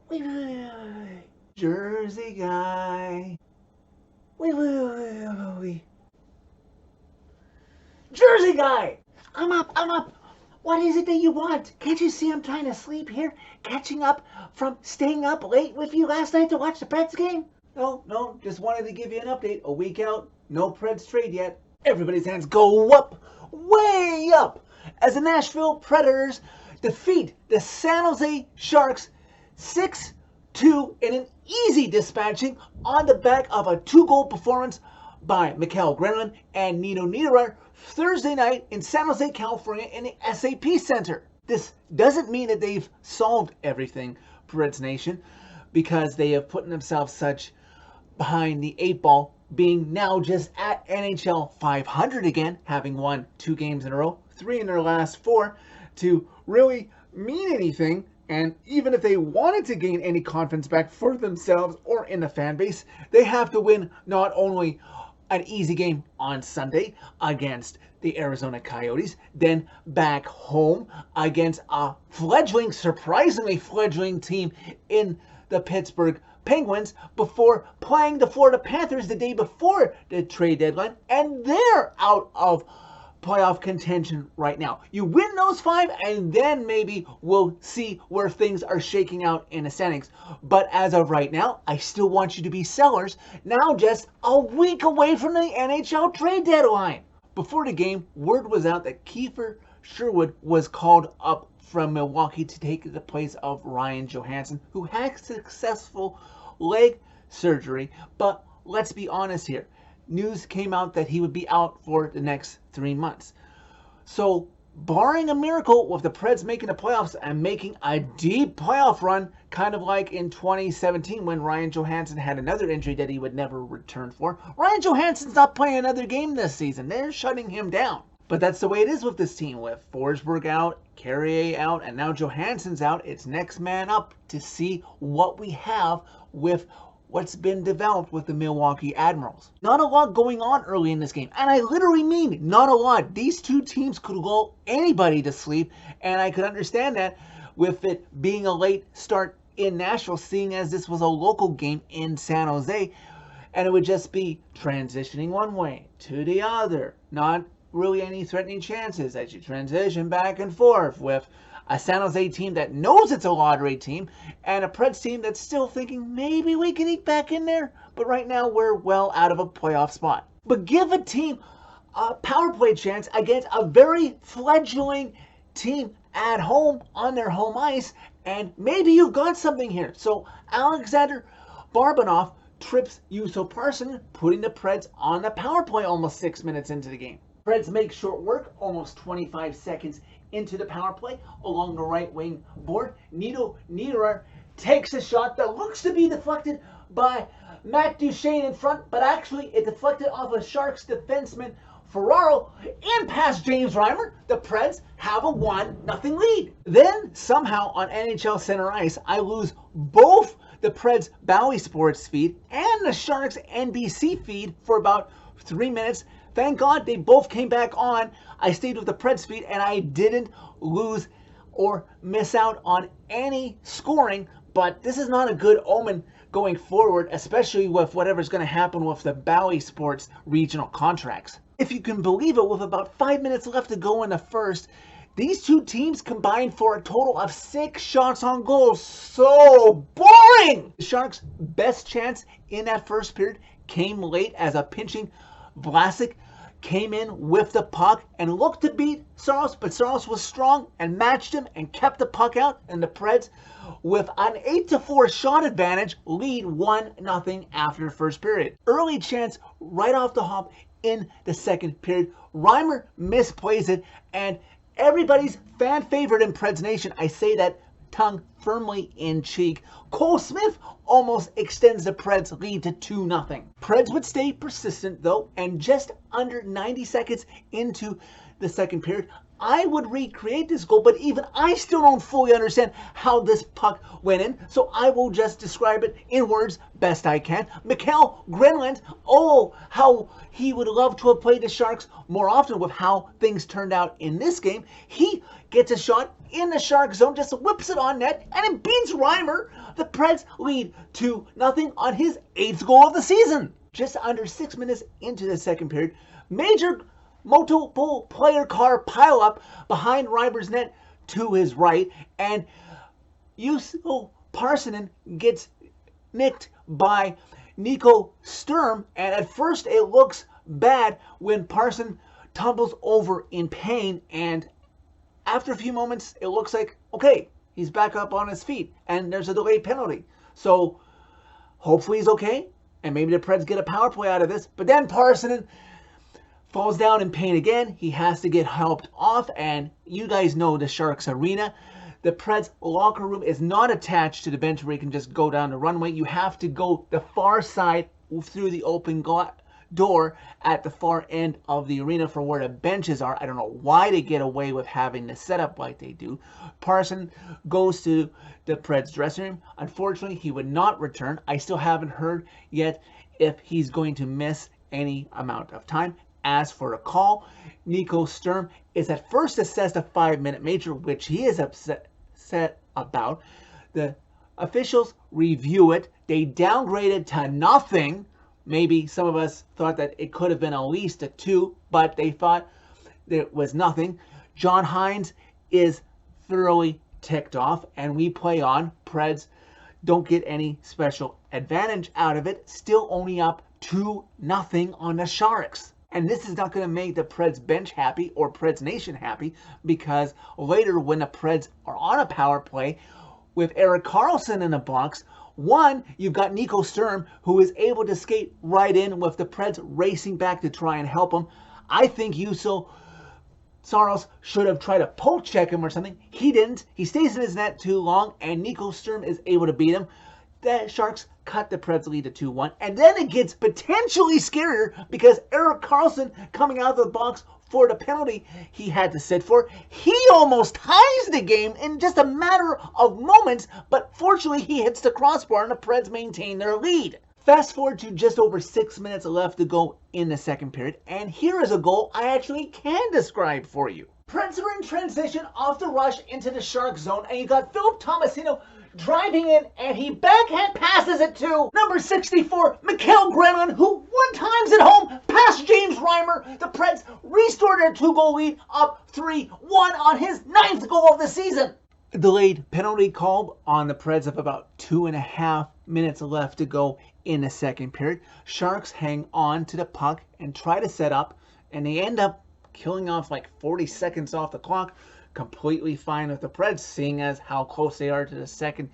Wee. Jersey guy. Wee. Jersey guy! I'm up. What is it that you want? Can't you see I'm trying to sleep here? Catching up from staying up late with you last night to watch the Preds game? No, just wanted to give you an update. A week out, no Preds trade yet. Everybody's hands go up, way up, as the Nashville Predators defeat the San Jose Sharks 6-2 in an easy dispatching on the back of a 2-goal performance by Mikael Granlund and Nino Niederreiter Thursday night in San Jose, California in the SAP Center. This doesn't mean that they've solved everything, Preds Nation, because they have put themselves such behind the 8 ball, being now just at NHL 500 again, having won 2 games in a row, 3 in their last 4, to really mean anything. And even if they wanted to gain any confidence back for themselves or in the fan base, they have to win not only an easy game on Sunday against the Arizona Coyotes, then back home against a surprisingly fledgling team in the Pittsburgh Penguins, before playing the Florida Panthers the day before the trade deadline, and they're out of playoff contention right now. You win those 5, and then maybe we'll see where things are shaking out in the standings. But as of right now, I still want you to be sellers, now just a week away from the NHL trade deadline. Before the game, word was out that Kiefer Sherwood was called up from Milwaukee to take the place of Ryan Johansson, who had successful leg surgery. But let's be honest here. News came out that he would be out for the next 3 months. So, barring a miracle with the Preds making the playoffs and making a deep playoff run, kind of like in 2017 when Ryan Johansson had another injury that he would never return for, Ryan Johansson's not playing another game this season. They're shutting him down. But that's the way it is with this team, with Forsberg out, Carrier out, and now Johansson's out. It's next man up to see what we have with what's been developed with the Milwaukee Admirals. Not a lot going on early in this game, and I literally mean not a lot. These 2 teams could lull anybody to sleep, and I could understand that with it being a late start in Nashville, seeing as this was a local game in San Jose, and it would just be transitioning one way to the other. Not really any threatening chances as you transition back and forth with a San Jose team that knows it's a lottery team, and a Preds team that's still thinking maybe we can eke back in there, but right now we're well out of a playoff spot. But give a team a power play chance against a very fledgling team at home on their home ice, and maybe you've got something here. So Alexander Barabanov trips Juuso Parssinen, putting the Preds on the power play almost 6 minutes into the game. Preds make short work almost 25 seconds into the power play along the right wing board. Nino Niederreiter takes a shot that looks to be deflected by Matt Duchene in front, but actually it deflected off a Sharks defenseman Ferraro in past James Reimer. The Preds have a 1-0 lead. Then somehow on NHL Center Ice, I lose both the Preds Bally Sports feed and the Sharks NBC feed for about 3 minutes. Thank God they both came back on. I stayed with the Preds feed and I didn't lose or miss out on any scoring. But this is not a good omen going forward, especially with whatever's going to happen with the Bally Sports regional contracts. If you can believe it, with about 5 minutes left to go in the first, these 2 teams combined for a total of 6 shots on goal. So boring! The Sharks' best chance in that first period came late as a pinching Vlasic came in with the puck and looked to beat Saros, but Saros was strong and matched him and kept the puck out, and the Preds, with an 8-4 shot advantage, lead 1-0 after the first period. Early chance right off the hop in the second period. Reimer misplays it, and everybody's fan favorite in Preds Nation, I say that tongue firmly in cheek, Cole Smith almost extends the Preds lead to 2-0. Preds would stay persistent though, and just under 90 seconds into the second period, I would recreate this goal, but even I still don't fully understand how this puck went in, so I will just describe it in words best I can. Mikael Granlund, oh, how he would love to have played the Sharks more often with how things turned out in this game. He gets a shot in the Shark zone, just whips it on net, and it beats Reimer. The Preds lead 2-0 on his 8th goal of the season. Just under 6 minutes into the second period, major multiple player car pile up behind Reimer's net to his right, and Juuso Parssinen gets nicked by Nico Sturm, and at first it looks bad when Parssinen tumbles over in pain, and after a few moments it looks like, okay, he's back up on his feet, and there's a delayed penalty. So hopefully he's okay, and maybe the Preds get a power play out of this, but then Parssinen falls down in pain again. He has to get helped off, and you guys know the Sharks arena. The Preds locker room is not attached to the bench where you can just go down the runway. You have to go the far side through the open door at the far end of the arena for where the benches are. I don't know why they get away with having the setup like they do. Parssinen goes to the Preds dressing room. Unfortunately, he would not return. I still haven't heard yet if he's going to miss any amount of time. As for a call, Nico Sturm is at first assessed a 5-minute major, which he is upset about. The officials review it. They downgrade it to nothing. Maybe some of us thought that it could have been at least a 2, but they thought it was nothing. John Hines is thoroughly ticked off, and we play on. Preds don't get any special advantage out of it. Still only up 2-0 on the Sharks. And this is not going to make the Preds bench happy or Preds Nation happy, because later when the Preds are on a power play with Erik Karlsson in the box, one, you've got Nico Sturm, who is able to skate right in with the Preds racing back to try and help him. I think Juuso Saros should have tried to poke check him or something. He didn't. He stays in his net too long, and Nico Sturm is able to beat him. The Sharks cut the Preds lead to 2-1. And then it gets potentially scarier because Erik Karlsson, coming out of the box for the penalty he had to sit for, he almost ties the game in just a matter of moments, but fortunately he hits the crossbar and the Preds maintain their lead. Fast forward to just over 6 minutes left to go in the second period, and here is a goal I actually can describe for you. Preds are in transition off the rush into the Shark zone, and you got Philip Tomasino driving in, and he backhand passes it to number 64, Mikael Granlund, who one times at home past James Reimer. The Preds restored their 2-goal lead, up 3-1 on his 9th goal of the season. A delayed penalty call on the Preds of about 2.5 minutes left to go in the second period. Sharks hang on to the puck and try to set up, and they end up killing off like 40 seconds off the clock. Completely fine with the Preds, seeing as how close they are to the second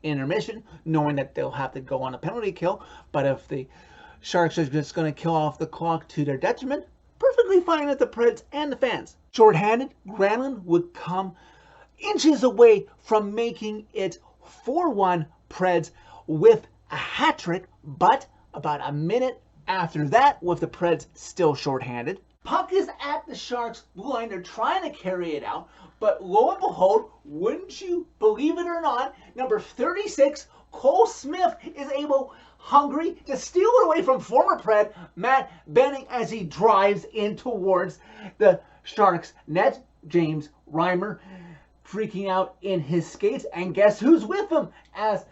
intermission, knowing that they'll have to go on a penalty kill. But if the Sharks are just going to kill off the clock to their detriment, perfectly fine with the Preds and the fans. Short-handed, Granlund would come inches away from making it 4-1 Preds with a hat trick, but about a minute after that, with the Preds still short-handed, puck is at the Sharks' blue line. They're trying to carry it out, but lo and behold, wouldn't you believe it or not, number 36, Cole Smith, is able, hungry, to steal it away from former Pred Matt Benning as he drives in towards the Sharks' net. James Reimer freaking out in his skates, and guess who's with him as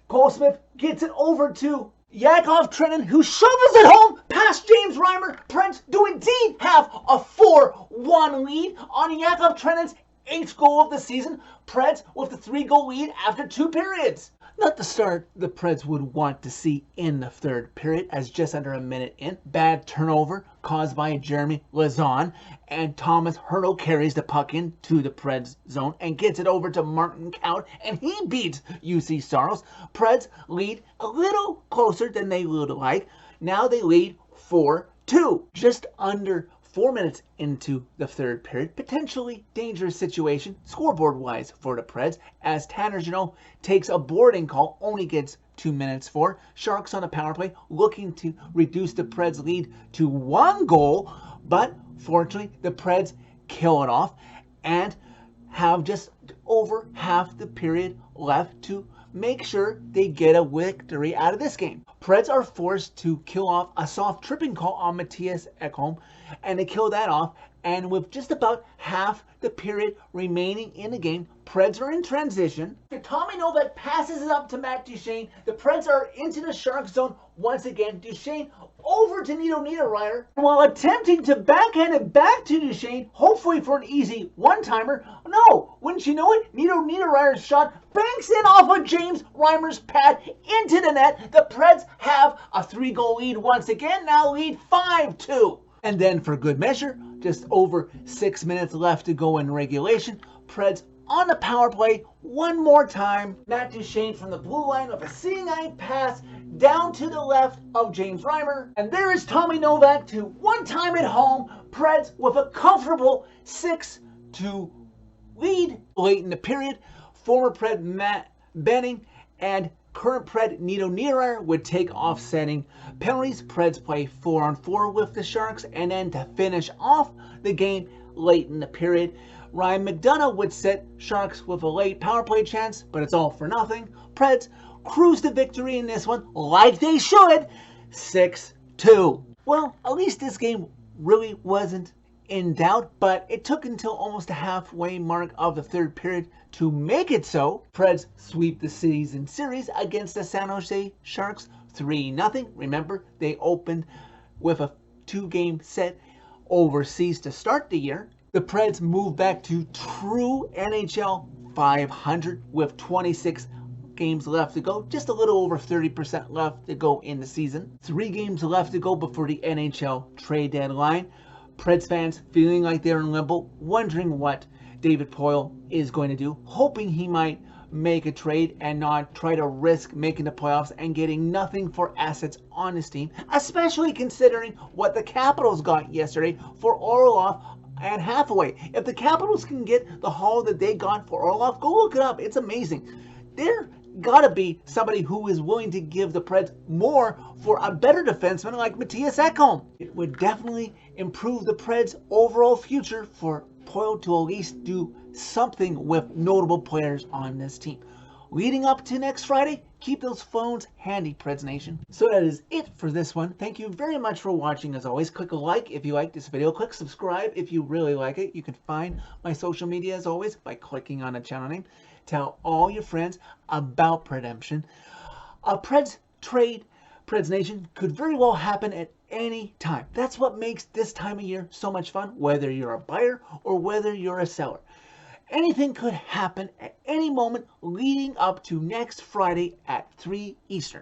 Cole Smith gets it over to Yakov Trenin, who shovels it home past James Reimer. Preds do indeed have a 4-1 lead on Yakov Trenin's 8th goal of the season. Preds with the 3-goal lead after 2 periods. Not the start the Preds would want to see in the third period, as just under a minute in, bad turnover caused by Jeremy Lauzon, and Thomas Hertl carries the puck into the Preds zone and gets it over to Martin Kaut, and he beats Juuso Saros. Preds lead a little closer than they would like. Now they lead 4-2. Just under 4 minutes into the third period, potentially dangerous situation scoreboard-wise for the Preds, as Tanner Jeannot takes a boarding call, only gets 2 minutes for. Sharks on a power play looking to reduce the Preds lead to 1 goal, but fortunately the Preds kill it off, and have just over half the period left to make sure they get a victory out of this game. Preds are forced to kill off a soft tripping call on Matthias Ekholm, and they kill that off. And with just about half the period remaining in the game, Preds are in transition. Tommy Novak passes it up to Matt Duchene. The Preds are into the Sharks zone once again. Duchene over to Nito Niederreiter. While attempting to backhand it back to Duchene, hopefully for an easy one-timer. No, wouldn't you know it? Nito Niederreiter's shot banks in off of James Reimer's pad into the net. The Preds have a 3-goal lead once again, now lead 5-2. And then for good measure, just over 6 minutes left to go in regulation, Preds on the power play one more time. Matt Duchene from the blue line with a seeing eye pass down to the left of James Reimer. And there is Tommy Novak to one time at home. Preds with a comfortable 6-2 lead late in the period. Former Pred Matt Benning and current Pred Nito Niederreiter would take offsetting penalties. Preds play 4-on-4 with the Sharks, and then to finish off the game late in the period, Ryan McDonough would set Sharks with a late power play chance, but it's all for nothing. Preds cruise to victory in this one like they should, 6-2. Well, at least this game really wasn't in doubt, but it took until almost the halfway mark of the third period to make it so. Preds sweep the season series against the San Jose Sharks 3-0. Remember, they opened with a 2-game set overseas to start the year. The Preds move back to true NHL 500 with 26 games left to go, just a little over 30% left to go in the season. 3 games left to go before the NHL trade deadline. Preds fans feeling like they're in limbo, wondering what David Poile is going to do, hoping he might make a trade and not try to risk making the playoffs and getting nothing for assets on his team, especially considering what the Capitals got yesterday for Orlov and Hathaway. If the Capitals can get the haul that they got for Orlov, go look it up. It's amazing. There gotta be somebody who is willing to give the Preds more for a better defenseman like Matthias Ekholm. It would definitely improve the Preds' overall future for Poile to at least do something with notable players on this team. Leading up to next Friday, keep those phones handy, Preds Nation. So that is it for this one. Thank you very much for watching. As always, click a like if you like this video. Click subscribe if you really like it. You can find my social media as always by clicking on the channel name. Tell all your friends about Predemption. A Preds trade, Preds Nation, could very well happen at any time. That's what makes this time of year so much fun, whether you're a buyer or whether you're a seller. Anything could happen at any moment leading up to next Friday at 3 Eastern.